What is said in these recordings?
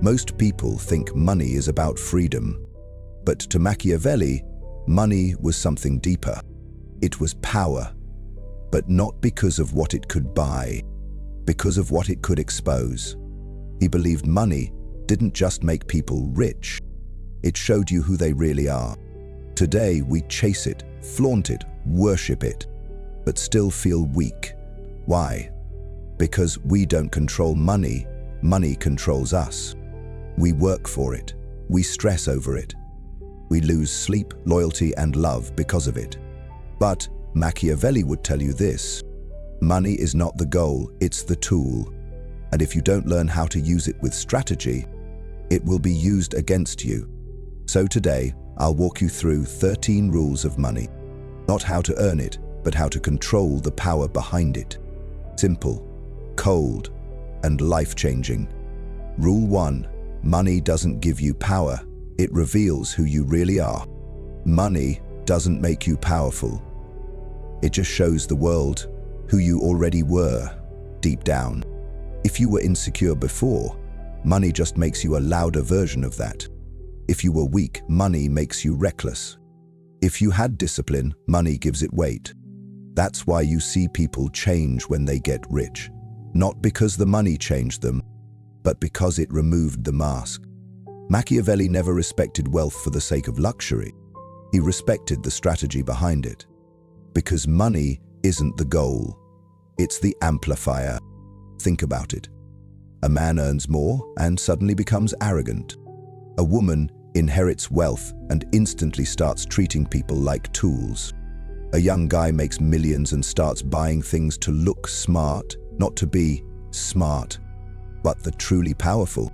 Most people think money is about freedom, but to Machiavelli, money was something deeper. It was power, but not because of what it could buy, because of what it could expose. He believed money didn't just make people rich, it showed you who they really are. Today we chase it, flaunt it, worship it, but still feel weak. Why? Because we don't control money, money controls us. We work for it, we stress over it. We lose sleep, loyalty, and love because of it. But Machiavelli would tell you this: money is not the goal, it's the tool. And if you don't learn how to use it with strategy, it will be used against you. So today, I'll walk you through 13 rules of money. Not how to earn it, but how to control the power behind it. Simple, cold, and life-changing. Rule 1. Money doesn't give you power, it reveals who you really are. Money doesn't make you powerful. It just shows the world who you already were, deep down. If you were insecure before, money just makes you a louder version of that. If you were weak, money makes you reckless. If you had discipline, money gives it weight. That's why you see people change when they get rich. Not because the money changed them, but because it removed the mask. Machiavelli never respected wealth for the sake of luxury. He respected the strategy behind it. Because money isn't the goal, it's the amplifier. Think about it. A man earns more and suddenly becomes arrogant. A woman inherits wealth and instantly starts treating people like tools. A young guy makes millions and starts buying things to look smart, not to be smart. But the truly powerful,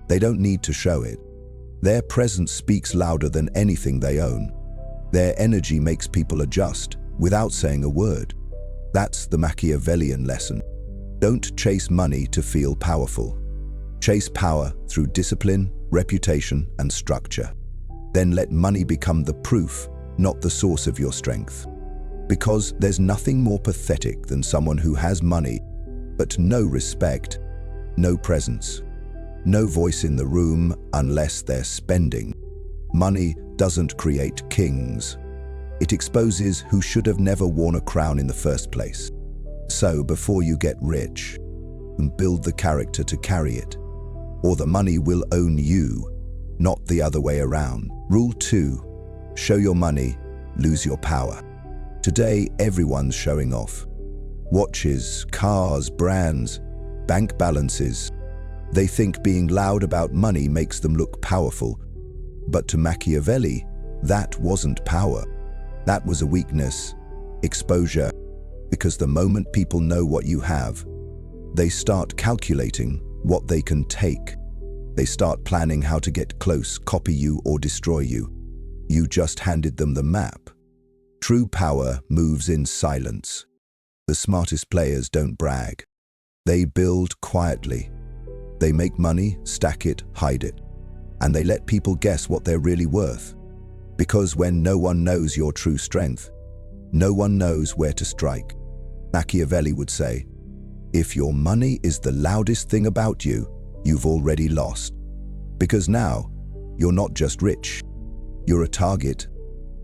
they don't need to show it. Their presence speaks louder than anything they own. Their energy makes people adjust without saying a word. That's the Machiavellian lesson. Don't chase money to feel powerful. Chase power through discipline, reputation, and structure. Then let money become the proof, not the source of your strength. Because there's nothing more pathetic than someone who has money, but no respect, no presence, no voice in the room unless they're spending. Money doesn't create kings. It exposes who should have never worn a crown in the first place. So before you get rich, build the character to carry it, or the money will own you, not the other way around. Rule 2. Show your money, lose your power. Today, everyone's showing off. Watches, cars, brands, bank balances. They think being loud about money makes them look powerful. But to Machiavelli, that wasn't power. That was a weakness, exposure. Because the moment people know what you have, they start calculating what they can take. They start planning how to get close, copy you, or destroy you. You just handed them the map. True power moves in silence. The smartest players don't brag. They build quietly. They make money, stack it, hide it. And they let people guess what they're really worth. Because when no one knows your true strength, no one knows where to strike. Machiavelli would say, if your money is the loudest thing about you, you've already lost. Because now, you're not just rich, you're a target.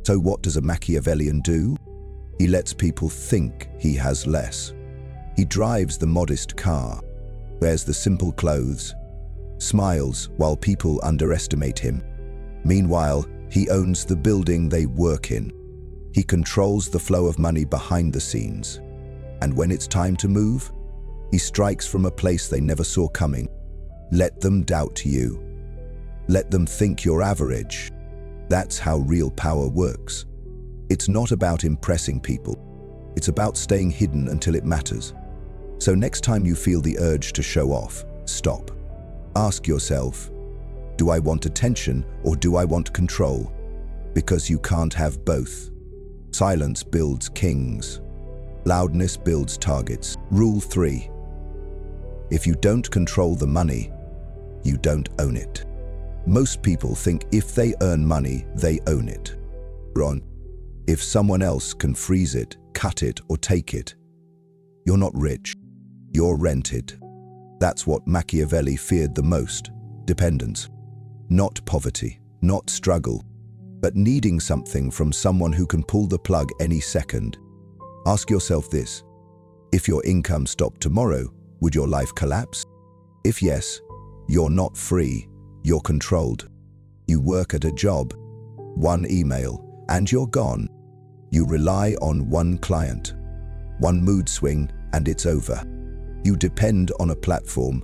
So what does a Machiavellian do? He lets people think he has less. He drives the modest car, wears the simple clothes, smiles while people underestimate him. Meanwhile, he owns the building they work in. He controls the flow of money behind the scenes. And when it's time to move, he strikes from a place they never saw coming. Let them doubt you. Let them think you're average. That's how real power works. It's not about impressing people. It's about staying hidden until it matters. So next time you feel the urge to show off, stop. Ask yourself, do I want attention or do I want control? Because you can't have both. Silence builds kings. Loudness builds targets. Rule 3. If you don't control the money, you don't own it. Most people think if they earn money, they own it. Wrong. If someone else can freeze it, cut it, or take it, You're not rich. You're rented. That's what Machiavelli feared the most: dependence. Not poverty, not struggle, but needing something from someone who can pull the plug any second. Ask yourself this: if your income stopped tomorrow, would your life collapse? If yes, you're not free, you're controlled. You work at a job, one email, and you're gone. You rely on one client, one mood swing, and it's over. You depend on a platform,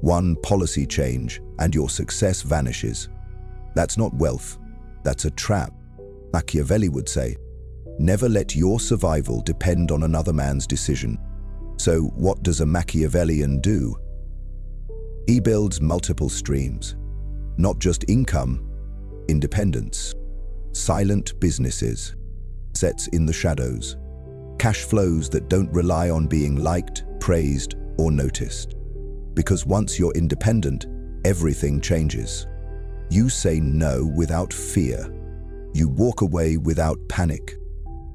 one policy change, and your success vanishes. That's not wealth, that's a trap. Machiavelli would say, never let your survival depend on another man's decision. So what does a Machiavellian do? He builds multiple streams. Not just income, independence. Silent businesses. Sets in the shadows. Cash flows that don't rely on being liked, praised, or noticed. Because once you're independent, everything changes. You say no without fear. You walk away without panic.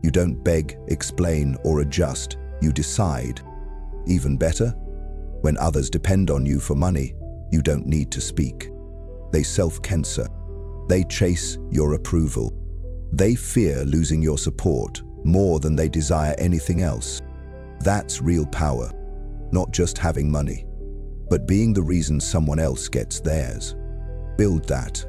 You don't beg, explain, or adjust. You decide. Even better, when others depend on you for money, you don't need to speak. They self-censor. They chase your approval. They fear losing your support more than they desire anything else. That's real power. Not just having money, but being the reason someone else gets theirs. Build that.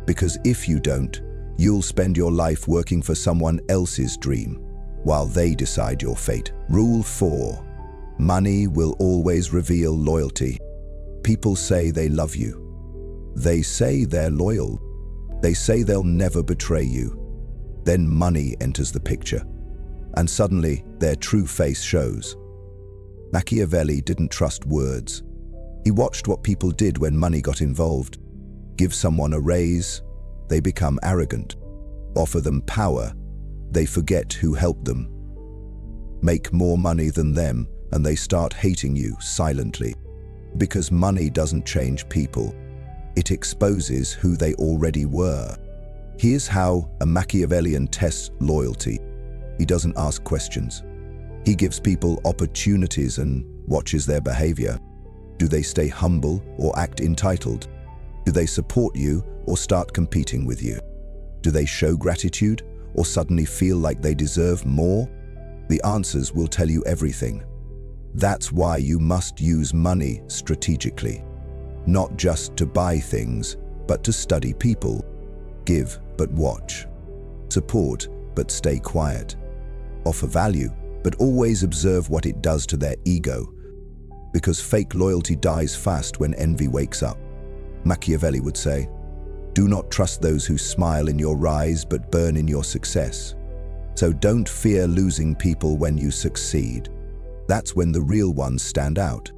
Because if you don't, you'll spend your life working for someone else's dream, while they decide your fate. Rule 4. Money will always reveal loyalty. People say they love you. They say they're loyal. They say they'll never betray you. Then money enters the picture, and suddenly their true face shows. Machiavelli didn't trust words. He watched what people did when money got involved. Give someone a raise, they become arrogant. Offer them power, they forget who helped them. Make more money than them, and they start hating you silently. Because money doesn't change people. It exposes who they already were. Here's how a Machiavellian tests loyalty. He doesn't ask questions. He gives people opportunities and watches their behavior. Do they stay humble or act entitled? Do they support you or start competing with you? Do they show gratitude or suddenly feel like they deserve more? The answers will tell you everything. That's why you must use money strategically. Not just to buy things, but to study people. Give, but watch. Support, but stay quiet. Offer value, but always observe what it does to their ego. Because fake loyalty dies fast when envy wakes up. Machiavelli would say, do not trust those who smile in your rise but burn in your success. So don't fear losing people when you succeed. That's when the real ones stand out.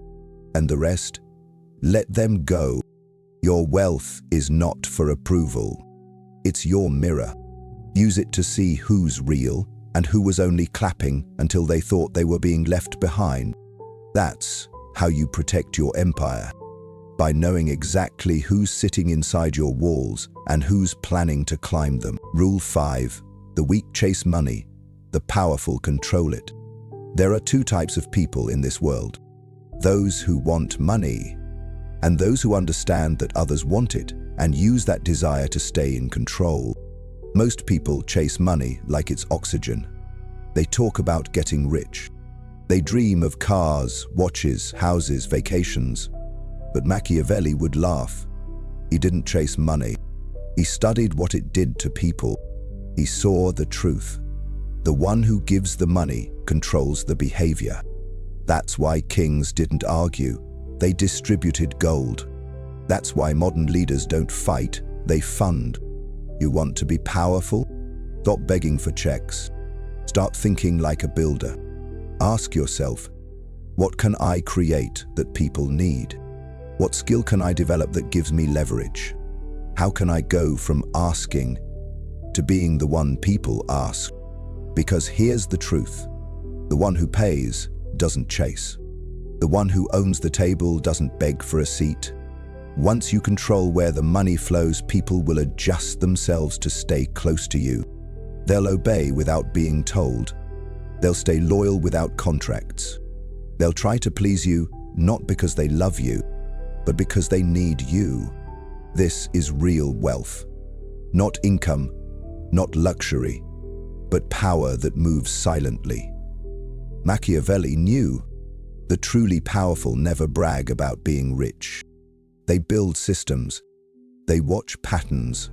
And the rest? Let them go. Your wealth is not for approval. It's your mirror. Use it to see who's real and who was only clapping until they thought they were being left behind. That's how you protect your empire. By knowing exactly who's sitting inside your walls and who's planning to climb them. Rule 5. The weak chase money. The powerful control it. There are two types of people in this world. Those who want money, and those who understand that others want it and use that desire to stay in control. Most people chase money like it's oxygen. They talk about getting rich. They dream of cars, watches, houses, vacations. But Machiavelli would laugh. He didn't chase money. He studied what it did to people. He saw the truth. The one who gives the money controls the behavior. That's why kings didn't argue. They distributed gold. That's why modern leaders don't fight, they fund. You want to be powerful? Stop begging for checks. Start thinking like a builder. Ask yourself, what can I create that people need? What skill can I develop that gives me leverage? How can I go from asking to being the one people ask? Because here's the truth. The one who pays doesn't chase. The one who owns the table doesn't beg for a seat. Once you control where the money flows, people will adjust themselves to stay close to you. They'll obey without being told. They'll stay loyal without contracts. They'll try to please you not because they love you, but because they need you. This is real wealth. Not income, not luxury, but power that moves silently. Machiavelli knew the truly powerful never brag about being rich. They build systems, they watch patterns,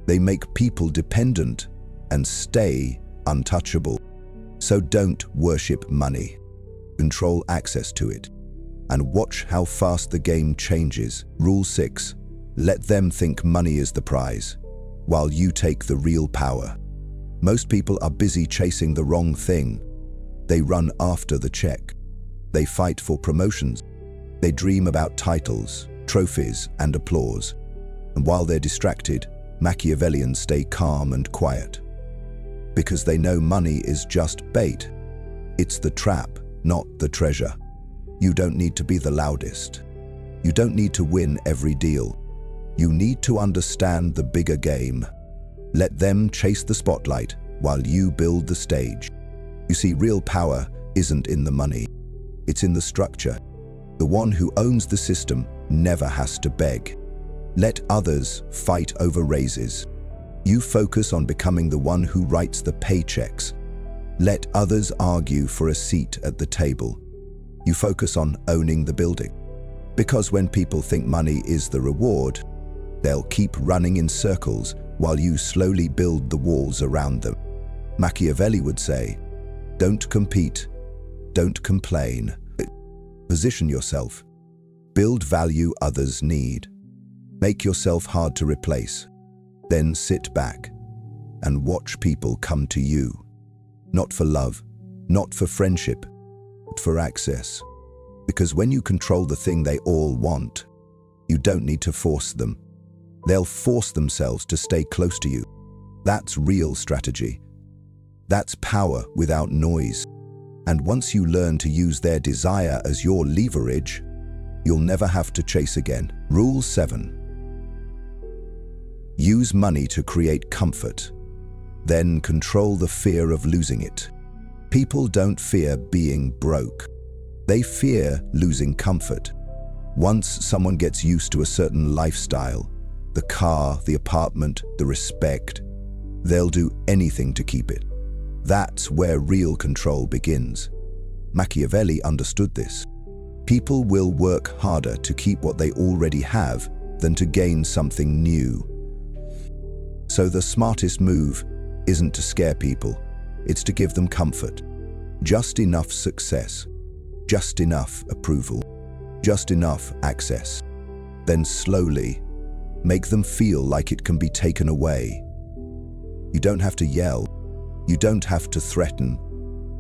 they make people dependent and stay untouchable. So don't worship money. Control access to it and watch how fast the game changes. Rule 6. Let them think money is the prize, while you take the real power. Most people are busy chasing the wrong thing. They run after the check. They fight for promotions. They dream about titles, trophies, and applause. And while they're distracted, Machiavellians stay calm and quiet. Because they know money is just bait. It's the trap, not the treasure. You don't need to be the loudest. You don't need to win every deal. You need to understand the bigger game. Let them chase the spotlight while you build the stage. You see, real power isn't in the money. It's in the structure. The one who owns the system never has to beg. Let others fight over raises. You focus on becoming the one who writes the paychecks. Let others argue for a seat at the table. You focus on owning the building. Because when people think money is the reward, they'll keep running in circles while you slowly build the walls around them. Machiavelli would say, don't compete, don't complain. Position yourself. Build value others need. Make yourself hard to replace. Then sit back and watch people come to you. Not for love, not for friendship, but for access. Because when you control the thing they all want, you don't need to force them. They'll force themselves to stay close to you. That's real strategy. That's power without noise. And once you learn to use their desire as your leverage, you'll never have to chase again. Rule 7. Use money to create comfort. Then control the fear of losing it. People don't fear being broke. They fear losing comfort. Once someone gets used to a certain lifestyle, the car, the apartment, the respect, they'll do anything to keep it. That's where real control begins. Machiavelli understood this. People will work harder to keep what they already have than to gain something new. So the smartest move isn't to scare people, it's to give them comfort. Just enough success, just enough approval, just enough access. Then slowly, make them feel like it can be taken away. You don't have to yell. You don't have to threaten.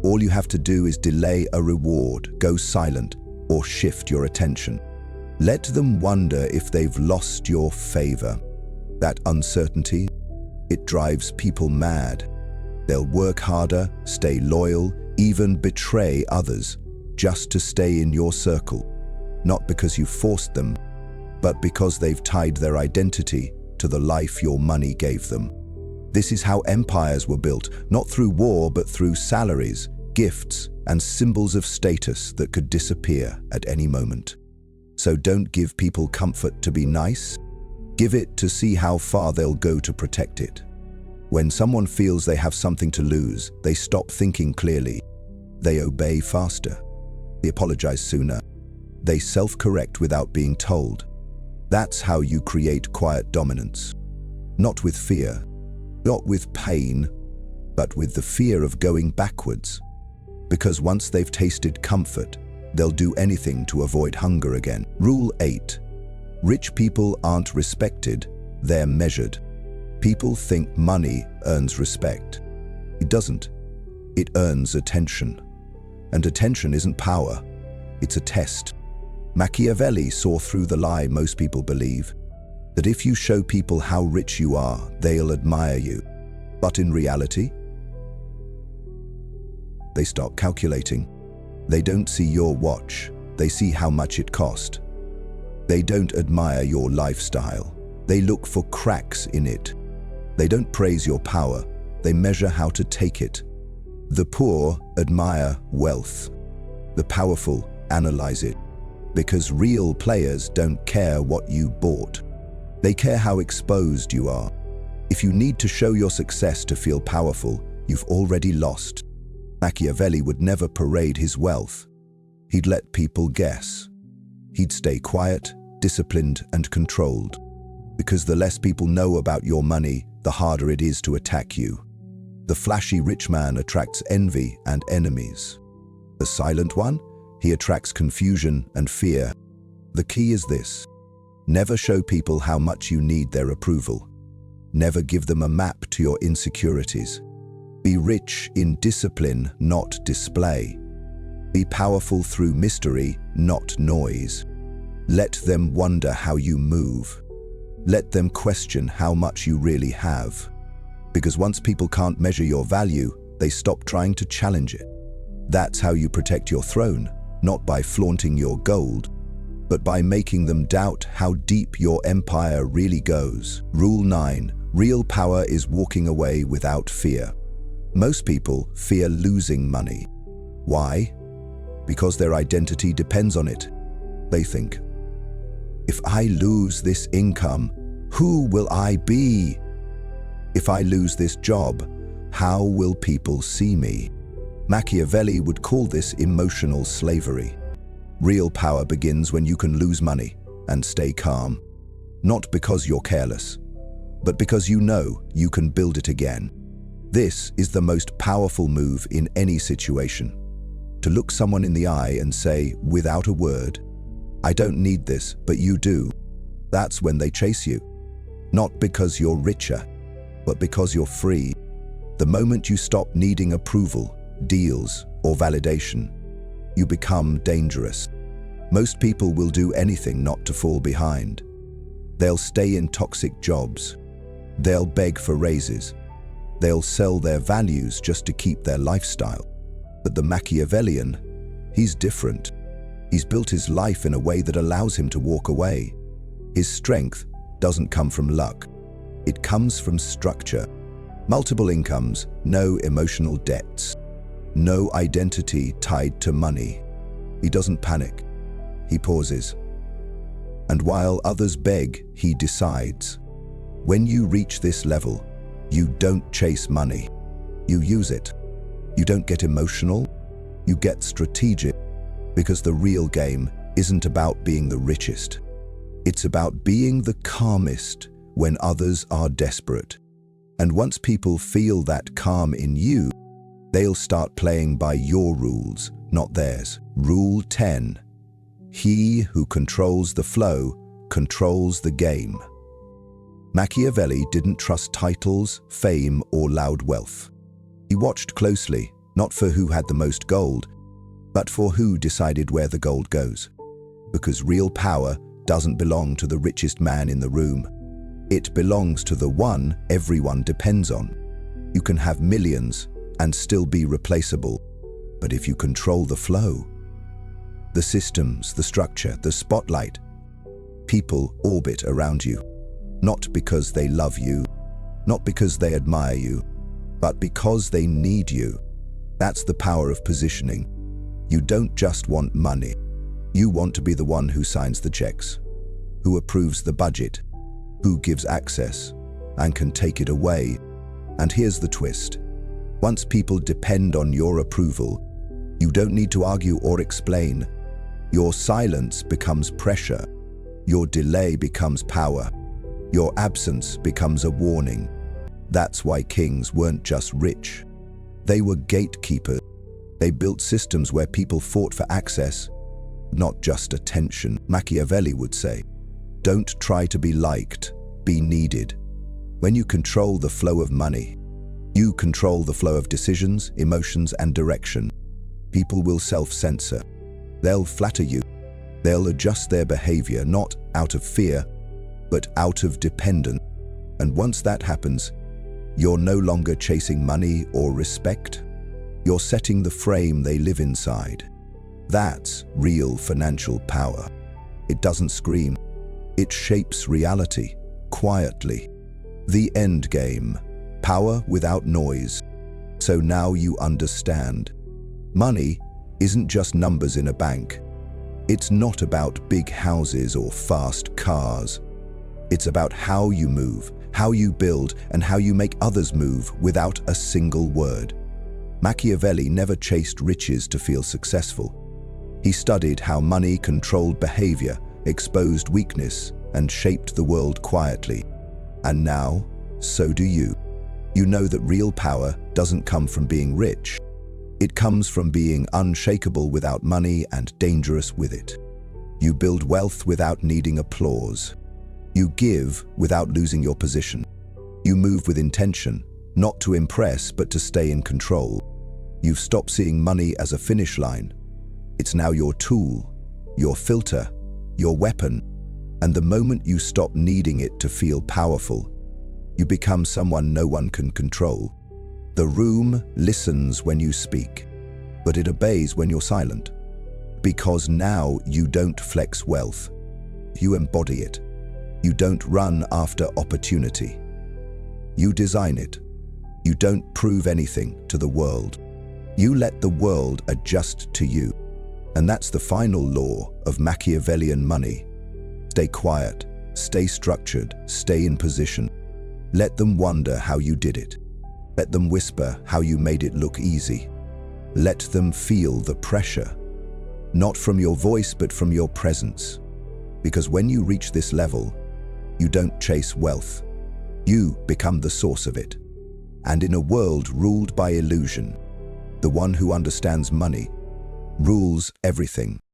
All you have to do is delay a reward, go silent, or shift your attention. Let them wonder if they've lost your favor. That uncertainty, it drives people mad. They'll work harder, stay loyal, even betray others, just to stay in your circle. Not because you forced them, but because they've tied their identity to the life your money gave them. This is how empires were built, not through war, but through salaries, gifts, and symbols of status that could disappear at any moment. So don't give people comfort to be nice. Give it to see how far they'll go to protect it. When someone feels they have something to lose, they stop thinking clearly. They obey faster. They apologize sooner. They self-correct without being told. That's how you create quiet dominance. Not with fear, not with pain, but with the fear of going backwards. Because once they've tasted comfort, they'll do anything to avoid hunger again. Rule 8. Rich people aren't respected, they're measured. People think money earns respect. It doesn't. It earns attention. And attention isn't power, it's a test. Machiavelli saw through the lie most people believe, that if you show people how rich you are, they'll admire you. But in reality, they start calculating. They don't see your watch, they see how much it cost. They don't admire your lifestyle, they look for cracks in it. They don't praise your power, they measure how to take it. The poor admire wealth. The powerful analyze it, because real players don't care what you bought. They care how exposed you are. If you need to show your success to feel powerful, you've already lost. Machiavelli would never parade his wealth. He'd let people guess. He'd stay quiet, disciplined, and controlled. Because the less people know about your money, the harder it is to attack you. The flashy rich man attracts envy and enemies. The silent one, he attracts confusion and fear. The key is this: never show people how much you need their approval. Never give them a map to your insecurities. Be rich in discipline, not display. Be powerful through mystery, not noise. Let them wonder how you move. Let them question how much you really have. Because once people can't measure your value, they stop trying to challenge it. That's how you protect your throne, not by flaunting your gold, but by making them doubt how deep your empire really goes. Rule 9. Real power is walking away without fear. Most people fear losing money. Why? Because their identity depends on it. They think, if I lose this income, who will I be? If I lose this job, how will people see me? Machiavelli would call this emotional slavery. Real power begins when you can lose money and stay calm. Not because you're careless, but because you know you can build it again. This is the most powerful move in any situation. To look someone in the eye and say, without a word, I don't need this, but you do. That's when they chase you. Not because you're richer, but because you're free. The moment you stop needing approval, deals, or validation, you become dangerous. Most people will do anything not to fall behind. They'll stay in toxic jobs. They'll beg for raises. They'll sell their values just to keep their lifestyle. But the Machiavellian, he's different. He's built his life in a way that allows him to walk away. His strength doesn't come from luck. It comes from structure. Multiple incomes, no emotional debts. No identity tied to money. He doesn't panic. He pauses. And while others beg, he decides. When you reach this level, you don't chase money. You use it. You don't get emotional. You get strategic. Because the real game isn't about being the richest. It's about being the calmest when others are desperate. And once people feel that calm in you, they'll start playing by your rules, not theirs. Rule 10. He who controls the flow controls the game. Machiavelli didn't trust titles, fame, or loud wealth. He watched closely, not for who had the most gold, but for who decided where the gold goes. Because real power doesn't belong to the richest man in the room. It belongs to the one everyone depends on. You can have millions and still be replaceable, but if you control the flow, the systems, the structure, the spotlight, people orbit around you. Not because they love you, not because they admire you, but because they need you. That's the power of positioning. You don't just want money. You want to be the one who signs the checks, who approves the budget, who gives access, and can take it away. And here's the twist. Once people depend on your approval, you don't need to argue or explain. Your silence becomes pressure. Your delay becomes power. Your absence becomes a warning. That's why kings weren't just rich. They were gatekeepers. They built systems where people fought for access, not just attention. Machiavelli would say, don't try to be liked, be needed. When you control the flow of money, you control the flow of decisions, emotions, and direction. People will self-censor. They'll flatter you. They'll adjust their behavior not out of fear, but out of dependence. And once that happens, you're no longer chasing money or respect. You're setting the frame they live inside. That's real financial power. It doesn't scream. It shapes reality, quietly. The end game. Power without noise. So now you understand. Money isn't just numbers in a bank. It's not about big houses or fast cars. It's about how you move, how you build, and how you make others move without a single word. Machiavelli never chased riches to feel successful. He studied how money controlled behavior, exposed weakness, and shaped the world quietly. And now, so do you. You know that real power doesn't come from being rich. It comes from being unshakable without money and dangerous with it. You build wealth without needing applause. You give without losing your position. You move with intention, not to impress but to stay in control. You've stopped seeing money as a finish line. It's now your tool, your filter, your weapon. And the moment you stop needing it to feel powerful, you become someone no one can control. The room listens when you speak, but it obeys when you're silent. Because now you don't flex wealth. You embody it. You don't run after opportunity. You design it. You don't prove anything to the world. You let the world adjust to you. And that's the final law of Machiavellian money. Stay quiet, stay structured, stay in position. Let them wonder how you did it. Let them whisper how you made it look easy. Let them feel the pressure, not from your voice but from your presence. Because when you reach this level, you don't chase wealth. You become the source of it. And in a world ruled by illusion, the one who understands money rules everything.